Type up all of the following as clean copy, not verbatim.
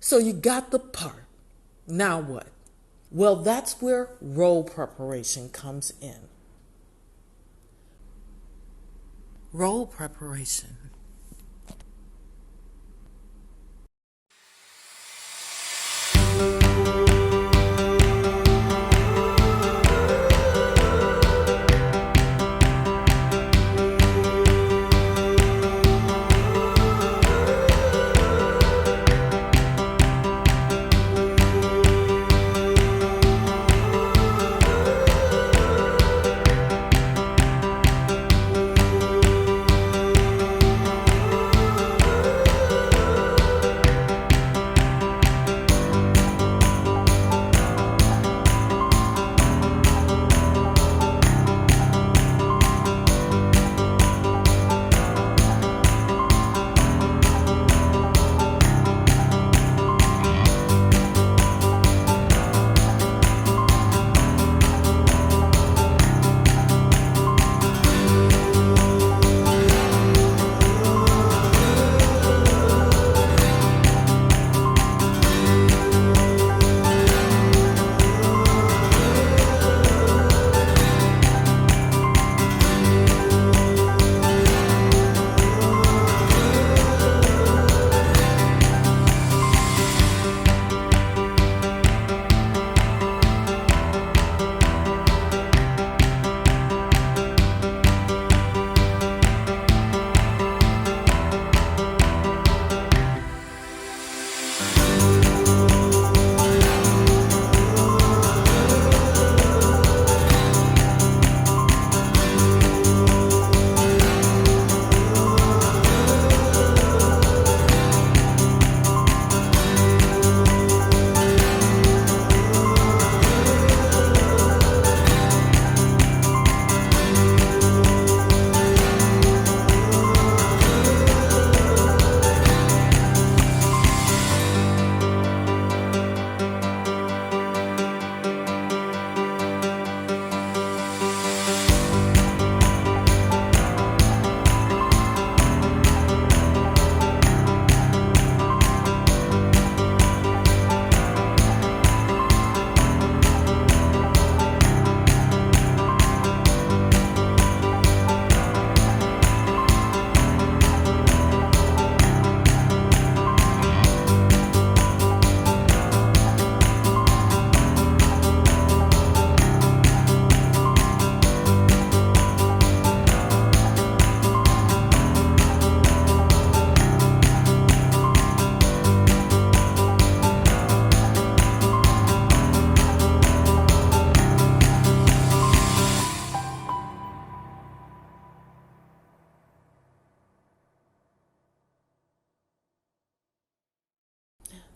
So you got the part. Now what? Well, that's where role preparation comes in. Role preparation.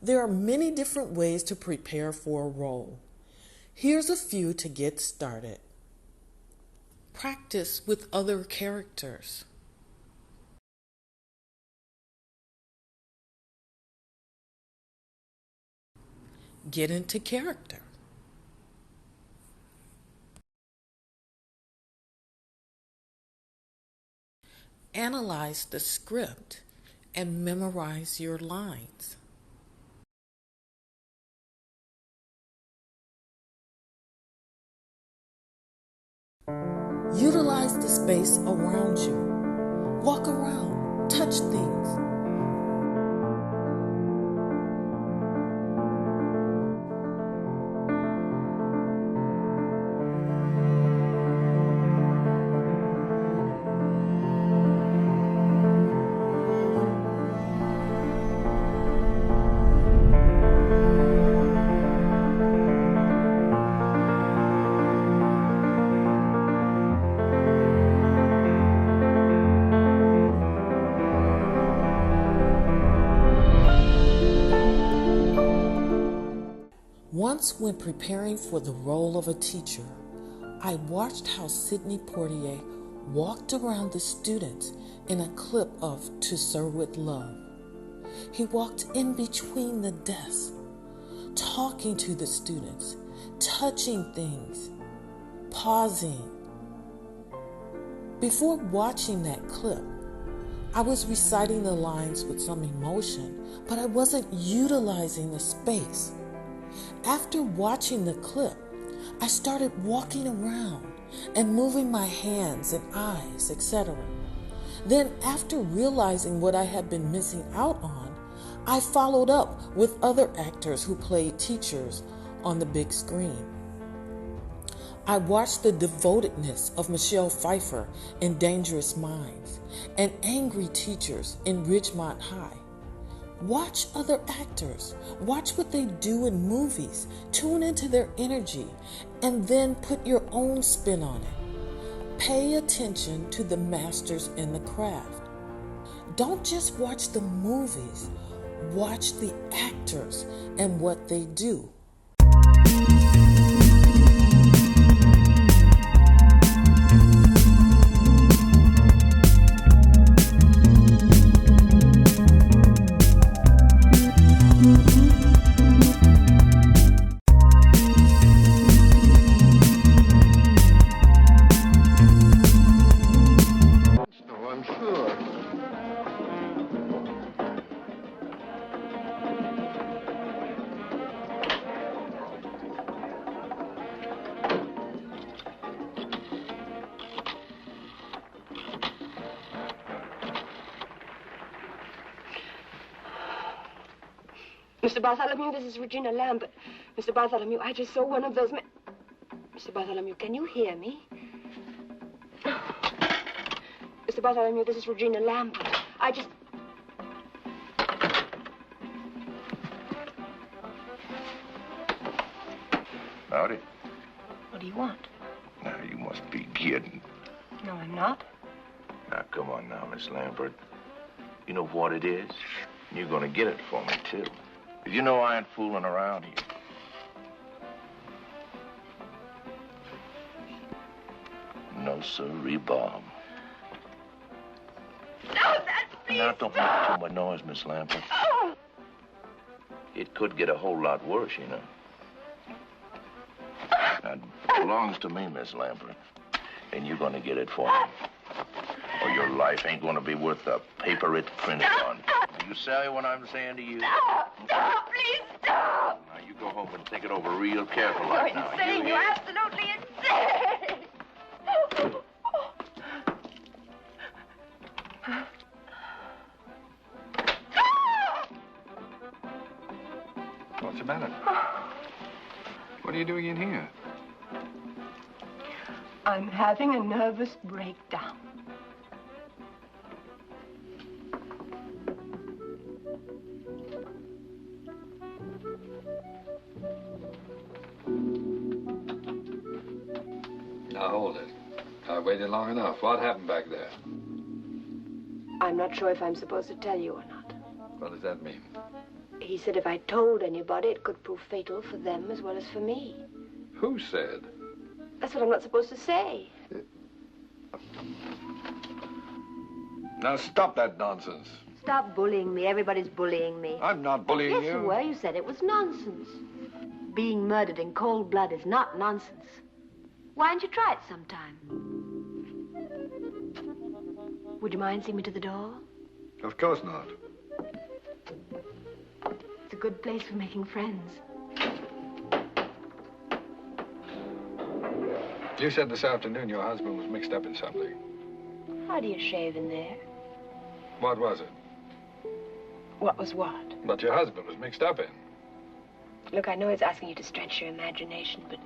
There are many different ways to prepare for a role. Here's a few to get started. Practice with other characters. Get into character. Analyze the script and memorize your lines. Utilize the space around you. Walk around, touch things. Once, when preparing for the role of a teacher, I watched how Sidney Poitier walked around the students in a clip of To Serve with Love. He walked in between the desks, talking to the students, touching things, pausing. Before watching that clip, I was reciting the lines with some emotion, but I wasn't utilizing the space. After watching the clip, I started walking around and moving my hands and eyes, etc. Then, after realizing what I had been missing out on, I followed up with other actors who played teachers on the big screen. I watched the devotedness of Michelle Pfeiffer in Dangerous Minds and angry teachers in Ridgemont High. Watch other actors. Watch what they do in movies. Tune into their energy and then put your own spin on it. Pay attention to the masters in the craft. Don't just watch the movies. Watch the actors and what they do. Mr. Bartholomew, this is Regina Lambert. Mr. Bartholomew, I just saw one of those men. Mr. Bartholomew, can you hear me? Mr. Bartholomew, this is Regina Lambert. I just... Howdy. What do you want? Now, you must be kidding. No, I'm not. Now, come on now, Miss Lambert. You know what it is? You're gonna get it for me, too. 'Cause you know I ain't fooling around here. No, sirree, Bob. No, that's me! Now, don't make too much noise, Miss Lambert. Oh. It could get a whole lot worse, you know. Now, it belongs to me, Miss Lambert. And you're gonna get it for me. Or your life ain't gonna be worth the paper it's printed on. Do you say what I'm saying to you? Stop! Stop! Please stop! Now, you go home and think it over real careful You're right now. insane. You're absolutely insane. What's the matter? What are you doing in here? I'm having a nervous breakdown. Now, hold it. I've waited long enough. What happened back there? I'm not sure if I'm supposed to tell you or not. What does that mean? He said if I told anybody, it could prove fatal for them as well as for me. Who said? That's what I'm not supposed to say. Now, stop that nonsense. Stop bullying me. Everybody's bullying me. I'm not bullying Yes, you. you were. You said it was nonsense. Being murdered in cold blood is not nonsense. Why don't you try it sometime? Would you mind seeing me to the door? Of course not. It's a good place for making friends. You said this afternoon your husband was mixed up in something. How do you shave in there? What was it? What was what? What your husband was mixed up in. Look, I know it's asking you to stretch your imagination, but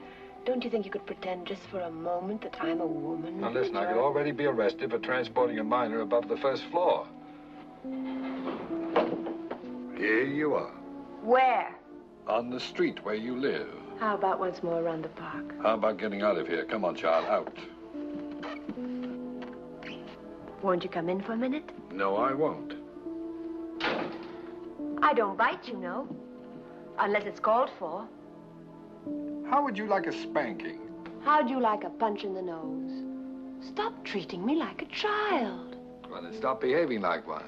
don't you think you could pretend just for a moment that I'm a woman? Now, listen, I could already be arrested for transporting a minor above the first floor. Here you are. Where? On the street where you live. How about once more around the park? How about getting out of here? Come on, child, out. Won't you come in for a minute? No, I won't. I don't bite, you know. Unless it's called for. How would you like a spanking? How'd you like a punch in the nose? Stop treating me like a child. Well, then stop behaving like one.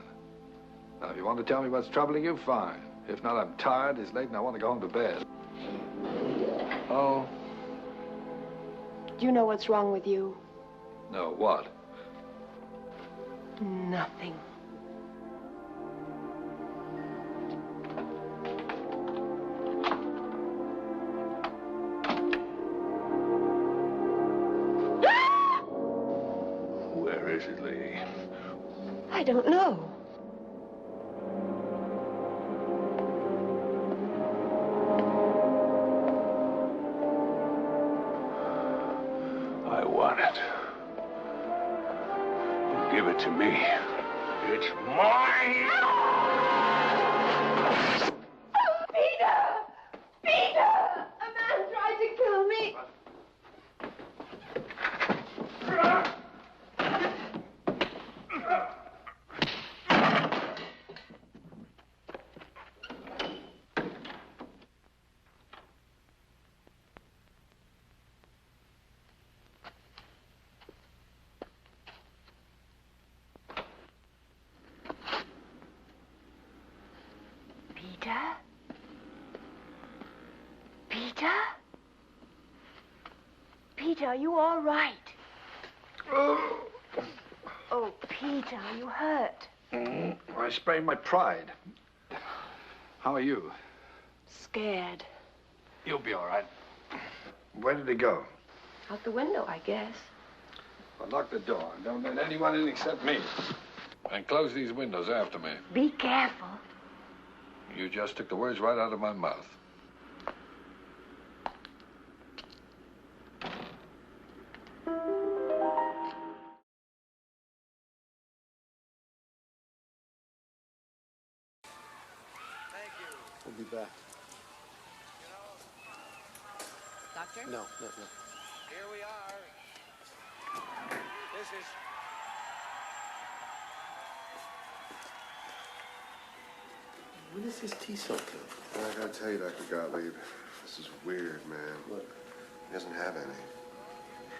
Now, if you want to tell me what's troubling you, fine. If not, I'm tired, it's late, and I want to go home to bed. Oh? Do you know what's wrong with you? No, what? Nothing. I don't know. I want it. Give it to me. It's mine! Peter! Peter! A man tried to kill me. Peter? Peter? Peter, are you all right? Oh, Peter, are you hurt? I sprained my pride. How are you? Scared. You'll be all right. Where did he go? Out the window, I guess. Well, lock the door. Don't let anyone in except me. And close these windows after me. Be careful. You just took the words right out of my mouth. We'll be back. Doctor? No. Here we are. This is... When is his T-cell kill? I gotta tell you, Dr. Gottlieb, this is weird, man. Look, He doesn't have any.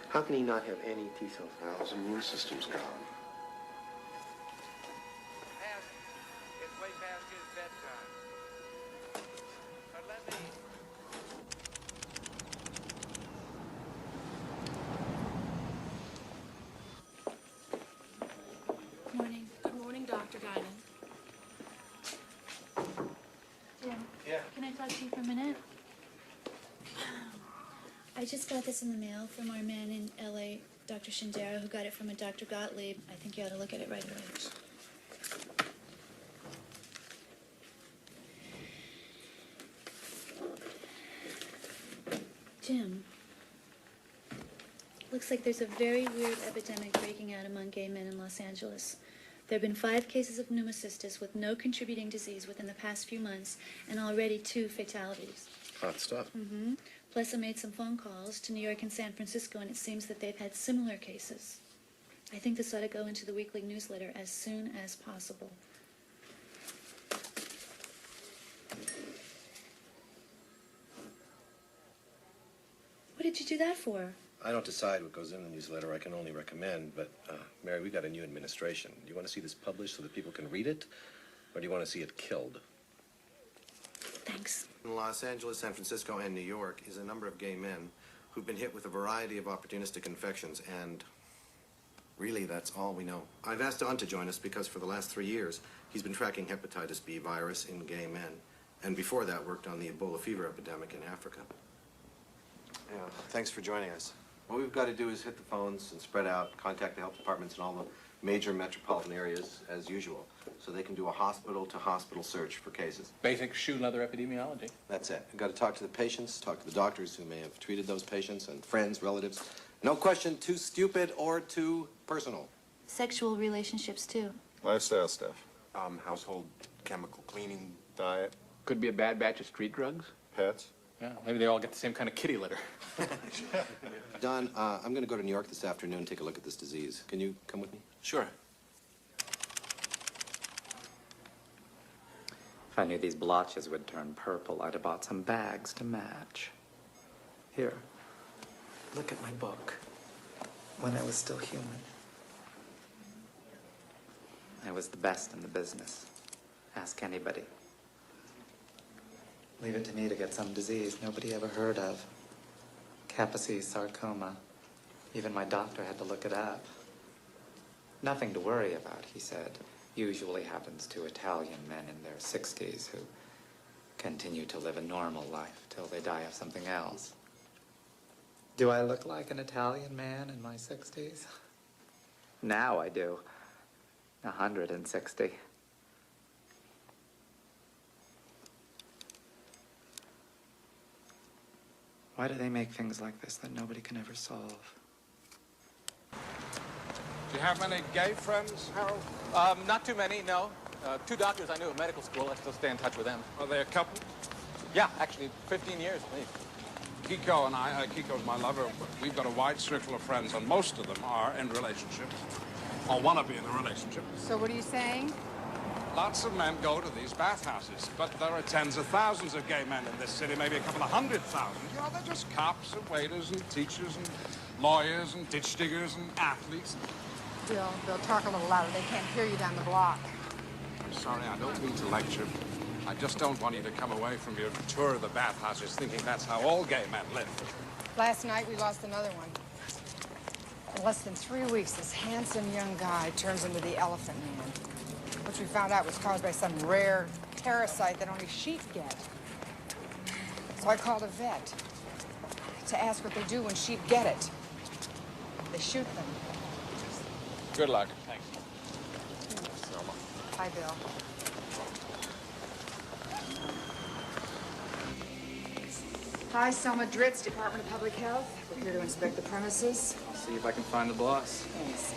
how can he not have any T-cells? Well, his immune system's gone. It's way past his bedtime. But let me... Morning. Good morning, Dr. Guinan. Jim. Yeah? Can I talk to you for a minute? I just got this in the mail from our man in L.A., Dr. Shindera, who got it from a Dr. Gottlieb. I think you ought to look at it right away. Jim, looks like there's a very weird epidemic breaking out among gay men in Los Angeles. There have been 5 cases of pneumocystis with no contributing disease within the past few months, and already 2 fatalities. Hot stuff. Mm-hmm. Plus, I made some phone calls to New York and San Francisco, and it seems that they've had similar cases. I think this ought to go into the weekly newsletter as soon as possible. What did you do that for? I don't decide what goes in the newsletter. I can only recommend. But, Mary, we got a new administration. Do you want to see this published so that people can read it? Or do you want to see it killed? Thanks. In Los Angeles, San Francisco, and New York is a number of gay men who've been hit with a variety of opportunistic infections, and really, that's all we know. I've asked Don to join us because for the last 3 years, he's been tracking hepatitis B virus in gay men, and before that worked on the Ebola fever epidemic in Africa. Yeah, thanks for joining us. What we've got to do is hit the phones and spread out, contact the health departments in all the major metropolitan areas as usual, so they can do a hospital-to-hospital search for cases. Basic shoe leather epidemiology. That's it. We've got to talk to the patients, talk to the doctors who may have treated those patients, and friends, relatives. No question too stupid or too personal. Sexual relationships, too. Lifestyle stuff. Household chemical cleaning, diet, Could be a bad batch of street drugs. Pets. Yeah, maybe they all get the same kind of kitty litter. Don, I'm going to go to New York this afternoon and take a look at this disease. Can you come with me? Sure. If I knew these blotches would turn purple, I'd have bought some bags to match. Here, look at my book. When I was still human. I was the best in the business. Ask anybody. Leave it to me to get some disease nobody ever heard of. Kaposi sarcoma. Even my doctor had to look it up. Nothing to worry about, he said. Usually happens to Italian men in their 60s who continue to live a normal life till they die of something else. Do I look like an Italian man in my 60s? Now I do. 160. Why do they make things like this that nobody can ever solve? Do you have many gay friends, Harold? Not too many, no. 2 doctors I knew at medical school. I still stay in touch with them. Are they a couple? Yeah, actually, 15 years at least. Kiko and I, Kiko's my lover, we've got a wide circle of friends, and most of them are in relationships, or want to be in a relationship. So what are you saying? Lots of men go to these bathhouses, but there are tens of thousands of gay men in this city, maybe a couple of 100,000. You know, they're just cops and waiters and teachers and lawyers and ditch diggers and athletes. Bill, talk a little louder. They can't hear you down the block. I'm sorry, I don't mean to lecture. I just don't want you to come away from your tour of the bathhouses thinking that's how all gay men live. Last night, we lost another one. In less than 3 weeks, this handsome young guy turns into the Elephant Man, which we found out was caused by some rare parasite that only sheep get. So I called a vet to ask what they do when sheep get it. They shoot them. Good luck. Thanks. Selma. Hi, Bill. Hi, Selma Dritz, Department of Public Health. We're here to inspect the premises. I'll see if I can find the boss. Thanks.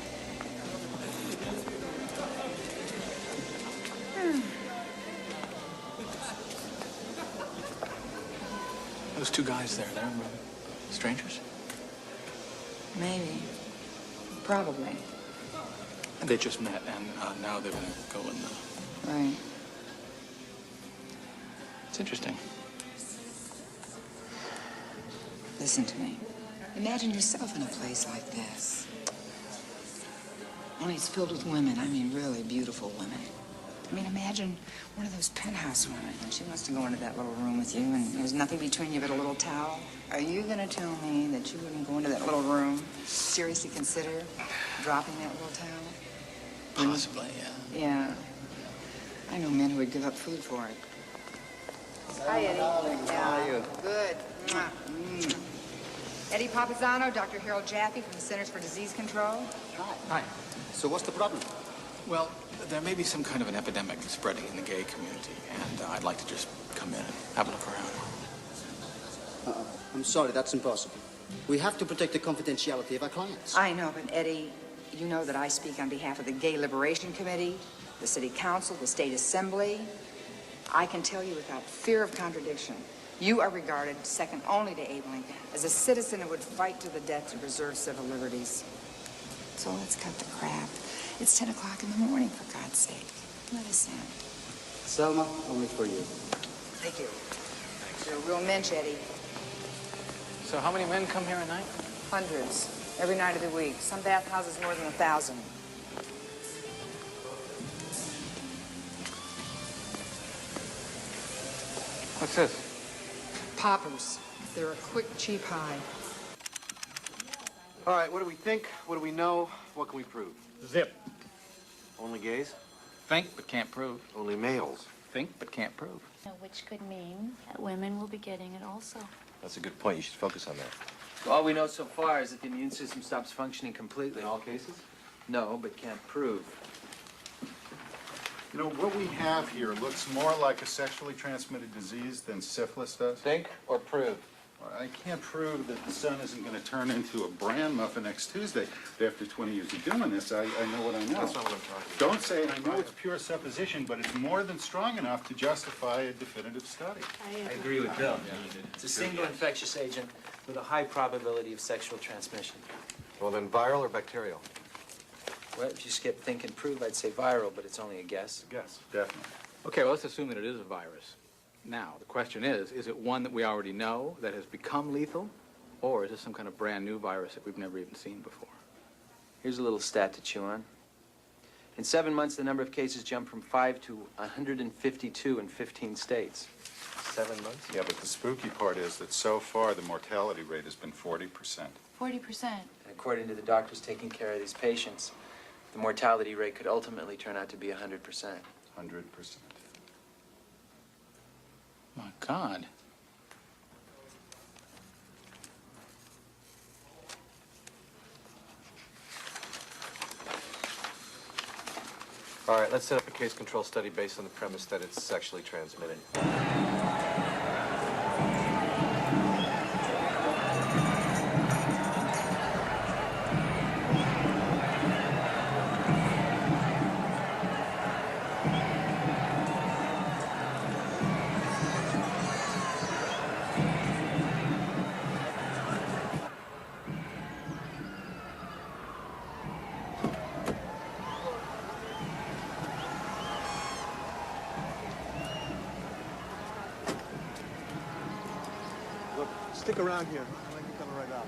Those 2 guys there, they're strangers? Maybe. Probably. And they just met, and now they're going to go in the... Right. It's interesting. Listen to me. Imagine yourself in a place like this. Only it's filled with women. I mean, really beautiful women. I mean, imagine one of those penthouse women, and she wants to go into that little room with you, and there's nothing between you but a little towel. Are you going to tell me that you wouldn't go into that little room, seriously consider dropping that little towel? Possibly, yeah. Yeah. I know men who would give up food for it. Hi, Eddie. How are you? Good. Mwah. Eddie Papazano, Dr. Harold Jaffe from the Centers for Disease Control. Hi. So what's the problem? Well, there may be some kind of an epidemic spreading in the gay community, and I'd like to just come in and have a look around. I'm sorry, that's impossible. We have to protect the confidentiality of our clients. I know, but Eddie, you know that I speak on behalf of the Gay Liberation Committee, the City Council, the State Assembly. I can tell you without fear of contradiction, you are regarded, second only to Abeling, as a citizen who would fight to the death to preserve civil liberties. So let's cut the crap. It's 10 o'clock in the morning, for God's sake. Let us in. Selma, only for you. Thank you. Thanks. You're a real mensch, Eddie. So how many men come here a night? Hundreds. Every night of the week. Some bathhouses more than 1,000. What's this? Poppers. They're a quick, cheap high. All right, what do we think? What do we know? What can we prove? Zip. Only gays? Think, but can't prove. Only males? Think, but can't prove. Which could mean that women will be getting it also. That's a good point. You should focus on that. All we know so far is that the immune system stops functioning completely. In all cases? No, but can't prove. You know, what we have here looks more like a sexually transmitted disease than syphilis does. Think or prove? Well, I can't prove that the sun isn't going to turn into a bran muffin next Tuesday. After 20 years of doing this, I know what I know. That's not what I'm talking about. Don't say I know it's pure supposition, but it's more than strong enough to justify a definitive study. I agree with Bill. It's a single infectious agent with a high probability of sexual transmission. Well, then viral or bacterial? Well, if you skip think and prove, I'd say viral, but it's only a guess. Yes, definitely. Okay, well, let's assume that it is a virus. Now, the question is it one that we already know that has become lethal, or is it some kind of brand new virus that we've never even seen before? Here's a little stat to chew on. In 7 months, the number of cases jumped from 5 to 152 in 15 states. 7 months? Yeah, but the spooky part is that so far the mortality rate has been 40%. 40%. And according to the doctors taking care of these patients, the mortality rate could ultimately turn out to be 100%. 100%. My God. All right, let's set up a case control study based on the premise that it's sexually transmitted. Look, stick around here. I might be coming right out.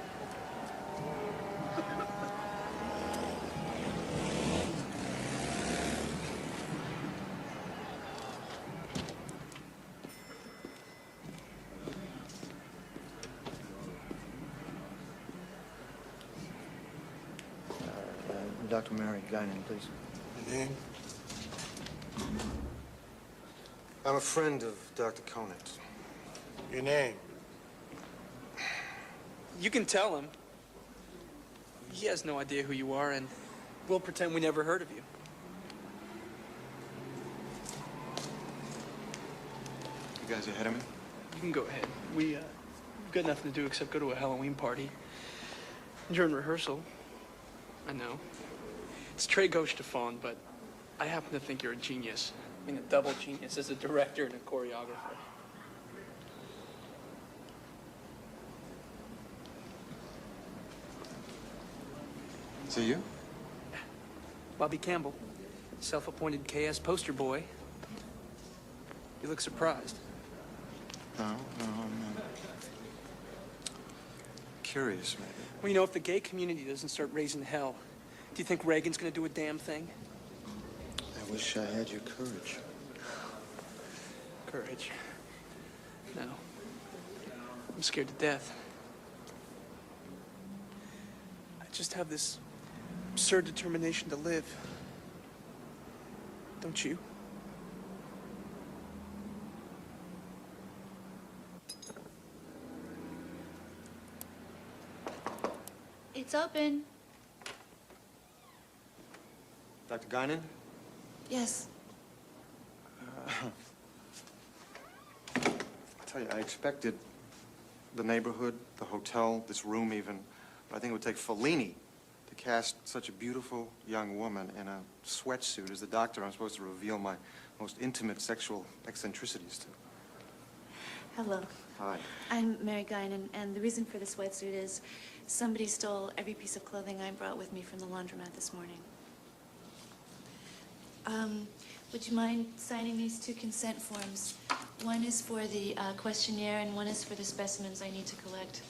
Dr. Mary Guinan, please. Your name? I'm a friend of Dr. Conant. Your name? You can tell him. He has no idea who you are, and we'll pretend we never heard of you. You guys ahead of me? You can go ahead. We've got nothing to do except go to a Halloween party. During rehearsal, I know. It's Trey Gauche-Stefan, but I happen to think you're a genius. I mean, a double genius as a director and a choreographer. Is it you? Bobby Campbell, self-appointed KS poster boy. You look surprised. No, I'm curious, maybe. Well, you know, if the gay community doesn't start raising hell, do you think Reagan's gonna do a damn thing? I wish I had your courage. Courage? No. I'm scared to death. I just have this absurd determination to live. Don't you? It's open. Dr. Guinan? Yes. I tell you, I expected the neighborhood, the hotel, this room even, but I think it would take Fellini to cast such a beautiful young woman in a sweatsuit as the doctor I'm supposed to reveal my most intimate sexual eccentricities to. Hello. Hi. I'm Mary Guinan, and the reason for the sweatsuit is somebody stole every piece of clothing I brought with me from the laundromat this morning. Would you mind signing these two consent forms? One is for the questionnaire, and one is for the specimens I need to collect.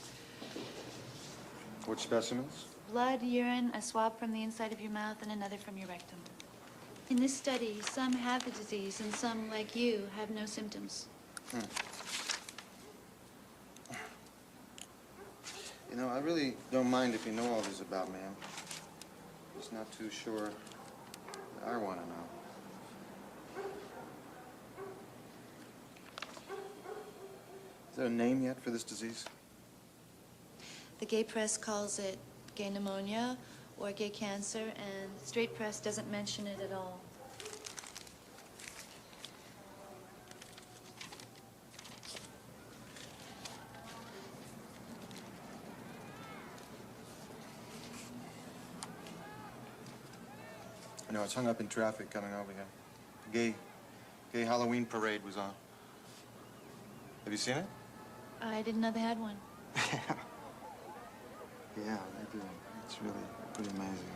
Which specimens? Blood, urine, a swab from the inside of your mouth, and another from your rectum. In this study, some have the disease, and some, like you, have no symptoms. You know, I really don't mind if you know all this about me. I'm just not too sure I want to know. Is there a name yet for this disease? The gay press calls it gay pneumonia or gay cancer, and straight press doesn't mention it at all. I know, it's hung up in traffic coming over here. Gay Halloween parade was on. Have you seen it? I didn't know they had one. Yeah, they do. It's really pretty amazing.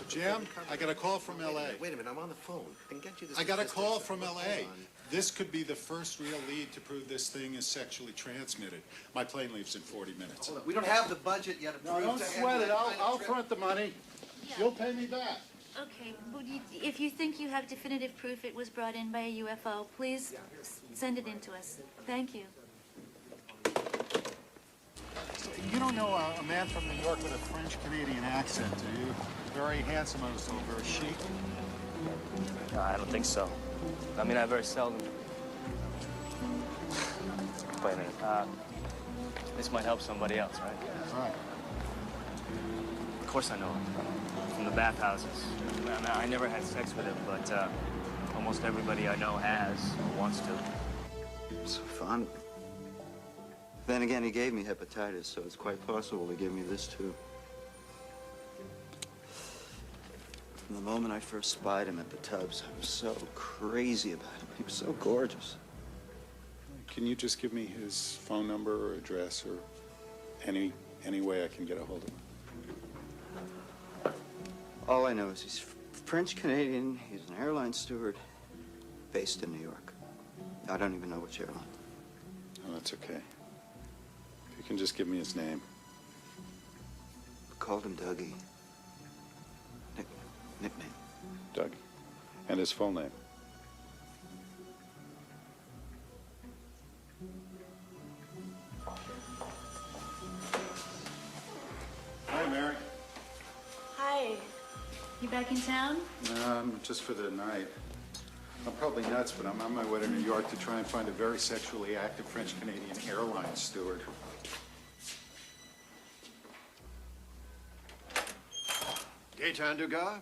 Jim, I got a call from L.A. Wait a minute, I'm on the phone. I can get you this. I got a consistent- call from Hold L.A. on. This could be the first real lead to prove this thing is sexually transmitted. My plane leaves in 40 minutes. Hold on. We don't have the budget yet. No, don't sweat it. I'll front the money. You'll pay me back. Okay, well, if you think you have definitive proof it was brought in by a UFO, please send it in to us. Thank you. You don't know a man from New York with a French-Canadian accent, do you? Very handsome, I was told, very chic. No, I don't think so. I mean, I very seldom. Wait a minute. This might help somebody else, right? Right. Of course I know him. From the bathhouses. I never had sex with him, but almost everybody I know has or wants to. It's fun. Then again, he gave me hepatitis, so it's quite possible to give me this, too. From the moment I first spied him at the Tubbs, I was so crazy about him. He was so gorgeous. Can you just give me his phone number or address or any way I can get a hold of him? All I know is he's French-Canadian, he's an airline steward, based in New York. I don't even know which airline. Oh, that's okay. If you can just give me his name. We called him Dougie. Nickname. Doug. And his full name. Hi, Mary. Hi. You back in town? Just for the night. I'm probably nuts, but I'm on my way to New York to try and find a very sexually active French-Canadian airline steward. Gaetan Dugas?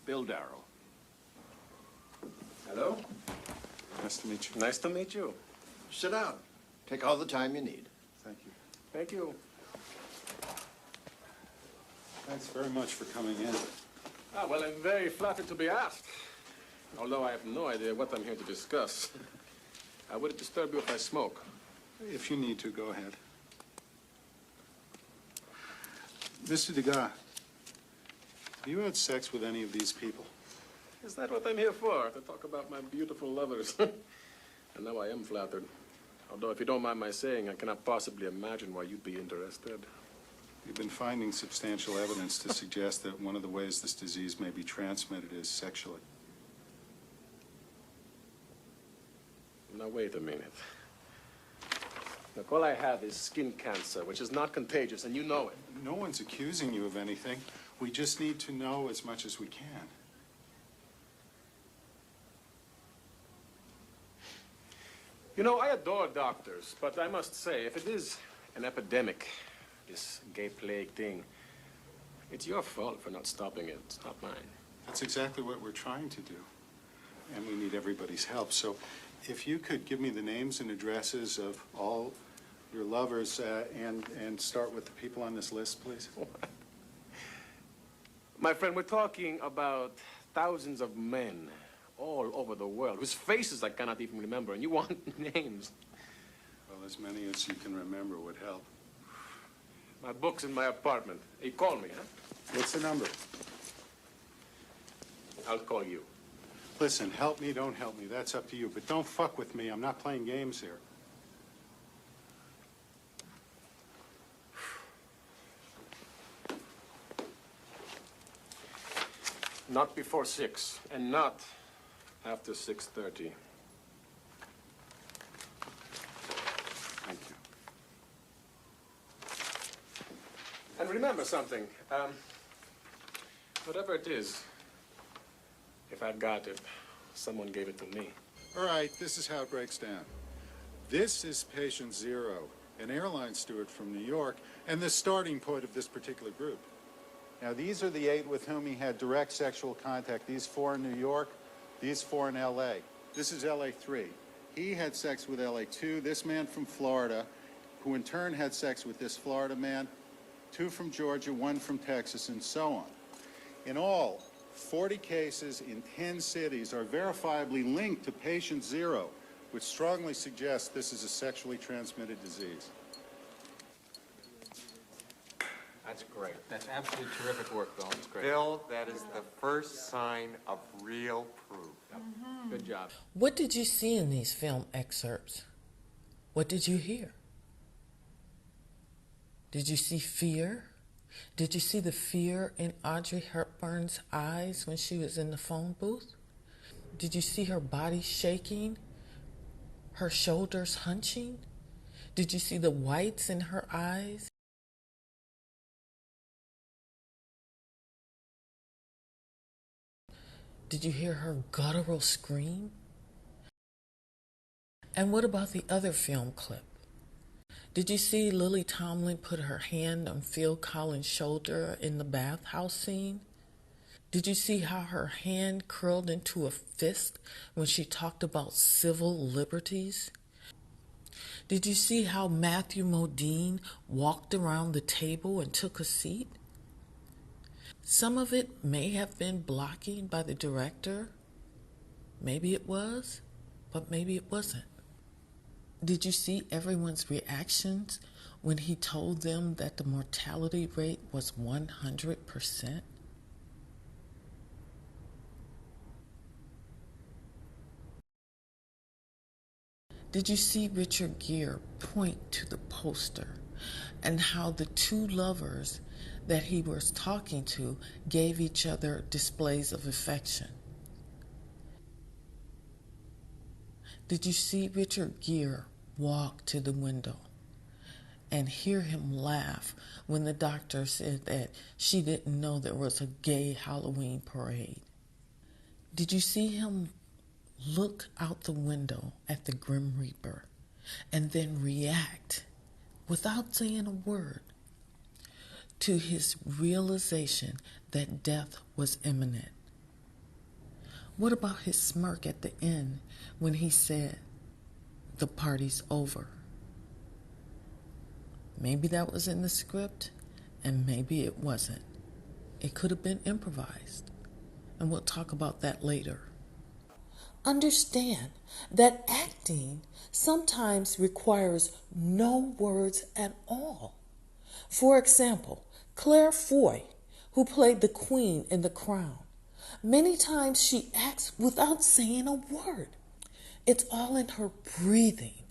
Bill Darrow. Hello? Nice to meet you. Nice to meet you. Sit down. Take all the time you need. Thank you. Thank you. Thanks very much for coming in. Ah, well, I'm very flattered to be asked. Although I have no idea what I'm here to discuss. Would it disturb you if I smoke? If you need to, go ahead. Mr. Degas, have you had sex with any of these people? Is that what I'm here for? To talk about my beautiful lovers? And now I am flattered. Although, if you don't mind my saying, I cannot possibly imagine why you'd be interested. You've been finding substantial evidence to suggest that one of the ways this disease may be transmitted is sexually. Now, wait a minute. Look, all I have is skin cancer, which is not contagious, and you know it. No one's accusing you of anything. We just need to know as much as we can. You know, I adore doctors, but I must say, if it is an epidemic, this gay plague thing, it's your fault for not stopping it. It's not mine. That's exactly what we're trying to do. And we need everybody's help. So if you could give me the names and addresses of all your lovers and start with the people on this list, please. My friend, we're talking about thousands of men all over the world whose faces I cannot even remember, and you want names. Well, as many as you can remember would help. My book's in my apartment. Hey, call me, huh? What's the number? I'll call you. Listen, help me, don't help me. That's up to you. But don't fuck with me. I'm not playing games here. Not before 6, and not after 6:30. Thank you. And remember something. Whatever it is, if I've got it, someone gave it to me. All right, this is how it breaks down. This is patient 0, an airline steward from New York, and the starting point of this particular group. Now, these are the 8 with whom he had direct sexual contact. These 4 in New York, these 4 in L.A. This is L.A. 3. He had sex with L.A. 2, this man from Florida, who in turn had sex with this Florida man, 2 from Georgia, 1 from Texas, and so on. In all, 40 cases in 10 cities are verifiably linked to patient 0, which strongly suggests this is a sexually transmitted disease. That's great. That's absolutely terrific work, Bill. That's great. Bill, that is the first sign of real proof. Good job. What did you see in these film excerpts? What did you hear? Did you see fear? Did you see the fear in Audrey Hepburn's eyes when she was in the phone booth? Did you see her body shaking, her shoulders hunching? Did you see the whites in her eyes? Did you hear her guttural scream? And what about the other film clip? Did you see Lily Tomlin put her hand on Phil Collins' shoulder in the bathhouse scene? Did you see how her hand curled into a fist when she talked about civil liberties? Did you see how Matthew Modine walked around the table and took a seat? Some of it may have been blocking by the director. Maybe it was, but maybe it wasn't. Did you see everyone's reactions when he told them that the mortality rate was 100%? Did you see Richard Gere point to the poster and how the two lovers that he was talking to gave each other displays of affection? Did you see Richard Gere walk to the window and hear him laugh when the doctor said that she didn't know there was a gay Halloween parade? Did you see him look out the window at the Grim Reaper and then react without saying a word to his realization that death was imminent? What about his smirk at the end when he said, "The party's over"? Maybe that was in the script, and maybe it wasn't. It could have been improvised, and we'll talk about that later. Understand that acting sometimes requires no words at all. For example, Claire Foy, who played the Queen in The Crown, many times she acts without saying a word. It's all in her breathing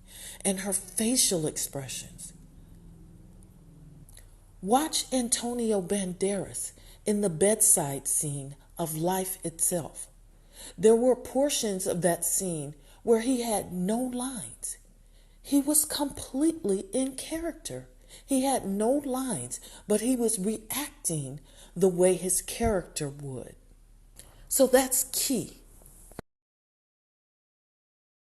and her facial expressions. Watch Antonio Banderas in the bedside scene of Life Itself. There were portions of that scene where he had no lines. He was completely in character. He had no lines, but he was reacting the way his character would. So that's key.